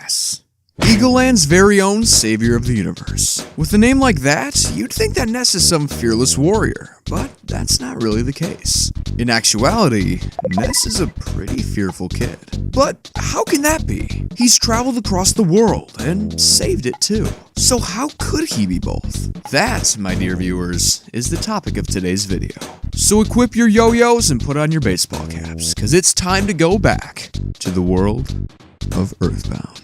Ness, Eagleland's very own savior of the universe. With a name like that, you'd think that Ness is some fearless warrior, but that's not really the case. In actuality, Ness is a pretty fearful kid. But how can that be? He's traveled across the world and saved it too. So how could he be both? That, my dear viewers, is the topic of today's video. So equip your yo-yos and put on your baseball caps, cause it's time to go back to the world of EarthBound.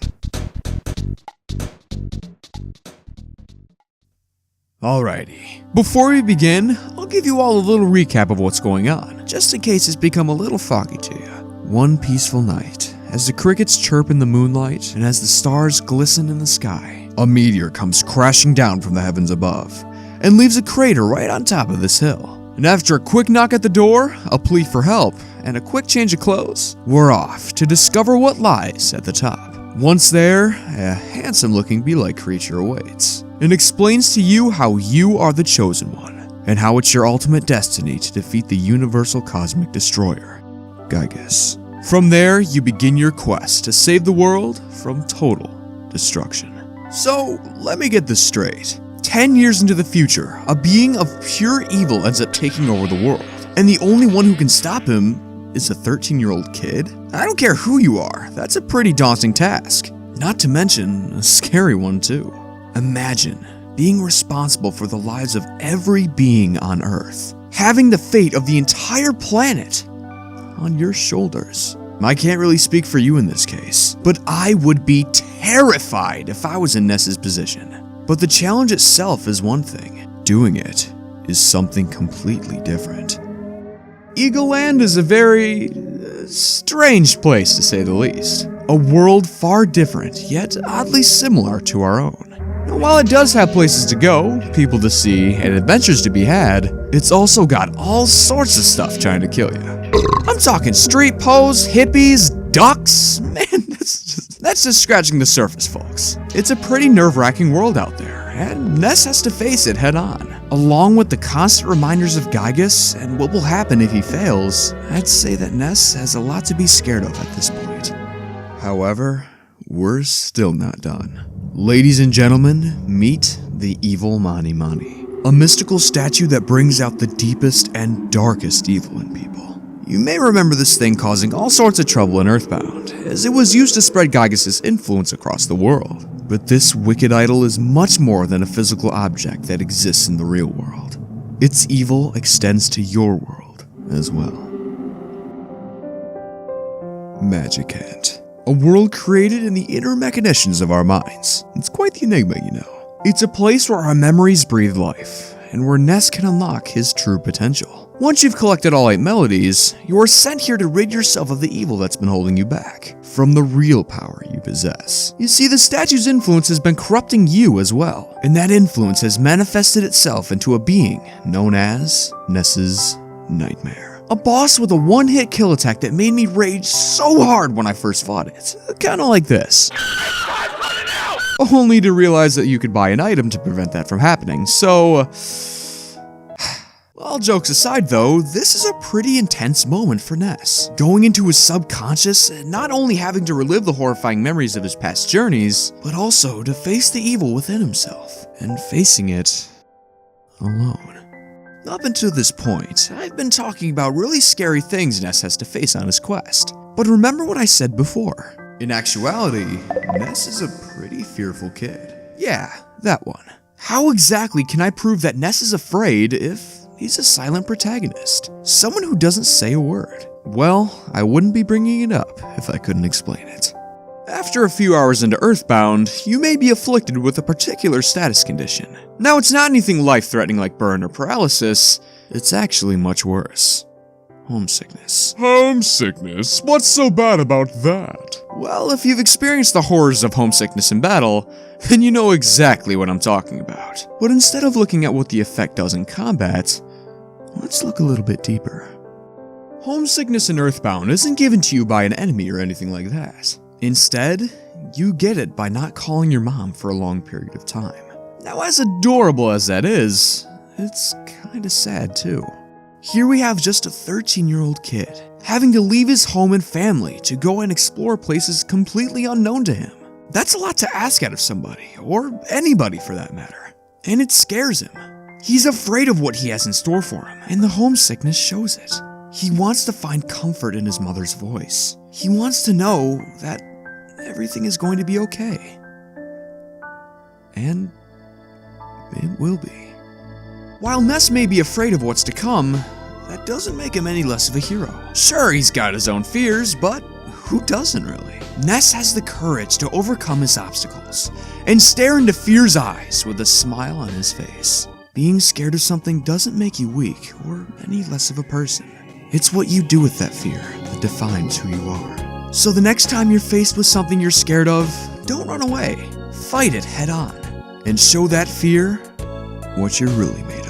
Alrighty, before we begin, I'll give you all a little recap of what's going on, just in case it's become a little foggy to you. One peaceful night, as the crickets chirp in the moonlight and as the stars glisten in the sky, a meteor comes crashing down from the heavens above and leaves a crater right on top of this hill. And after a quick knock at the door, a plea for help, and a quick change of clothes, we're off to discover what lies at the top. Once there, a handsome-looking bee-like creature awaits and explains to you how you are the chosen one and how it's your ultimate destiny to defeat the universal cosmic destroyer, Giygas. From there, you begin your quest to save the world from total destruction. So, let me get this straight. 10 years into the future, a being of pure evil ends up taking over the world, and the only one who can stop him is a 13-year-old kid? I don't care who you are, that's a pretty daunting task. Not to mention, a scary one too. Imagine being responsible for the lives of every being on Earth, having the fate of the entire planet on your shoulders. I can't really speak for you in this case, but I would be terrified if I was in Ness's position. But the challenge itself is one thing, doing it is something completely different. Eagleland is a very strange place to say the least. A world far different, yet oddly similar to our own. Now, while it does have places to go, people to see, and adventures to be had, it's also got all sorts of stuff trying to kill you. I'm talking street pose, hippies, ducks, man, that's just scratching the surface, folks. It's a pretty nerve-wracking world out there, and Ness has to face it head-on. Along with the constant reminders of Giygas and what will happen if he fails, I'd say that Ness has a lot to be scared of at this point. However, we're still not done. Ladies and gentlemen, meet the evil Mani Mani, a mystical statue that brings out the deepest and darkest evil in people. You may remember this thing causing all sorts of trouble in EarthBound, as it was used to spread Giygas' influence across the world. But this wicked idol is much more than a physical object that exists in the real world. Its evil extends to your world as well. Magic Hand. A world created in the inner machinations of our minds. It's quite the enigma, you know. It's a place where our memories breathe life, and where Ness can unlock his true potential. Once you've collected all 8 melodies, you are sent here to rid yourself of the evil that's been holding you back from the real power you possess. You see, the statue's influence has been corrupting you as well, and that influence has manifested itself into a being known as Ness's Nightmare. A boss with a one-hit kill attack that made me rage so hard when I first fought it. Kinda like this. Only to realize that you could buy an item to prevent that from happening, so... All jokes aside though, this is a pretty intense moment for Ness. Going into his subconscious and not only having to relive the horrifying memories of his past journeys, but also to face the evil within himself, and facing it alone. Up until this point, I've been talking about really scary things Ness has to face on his quest. But remember what I said before. In actuality, Ness is a pretty fearful kid. Yeah, that one. How exactly can I prove that Ness is afraid if he's a silent protagonist? Someone who doesn't say a word. Well, I wouldn't be bringing it up if I couldn't explain it. After a few hours into EarthBound, you may be afflicted with a particular status condition. Now, it's not anything life-threatening like burn or paralysis, it's actually much worse. Homesickness. Homesickness? What's so bad about that? Well, if you've experienced the horrors of homesickness in battle, then you know exactly what I'm talking about. But instead of looking at what the effect does in combat, let's look a little bit deeper. Homesickness in EarthBound isn't given to you by an enemy or anything like that. Instead, you get it by not calling your mom for a long period of time. Now, as adorable as that is, it's kinda sad too. Here we have just a 13-year-old kid, having to leave his home and family to go and explore places completely unknown to him. That's a lot to ask out of somebody, or anybody for that matter. And it scares him. He's afraid of what he has in store for him, and the homesickness shows it. He wants to find comfort in his mother's voice. He wants to know that everything is going to be okay. And it will be. While Ness may be afraid of what's to come, that doesn't make him any less of a hero. Sure, he's got his own fears, but who doesn't really? Ness has the courage to overcome his obstacles and stare into fear's eyes with a smile on his face. Being scared of something doesn't make you weak or any less of a person. It's what you do with that fear that defines who you are. So the next time you're faced with something you're scared of, don't run away. Fight it head on and show that fear what you're really made of.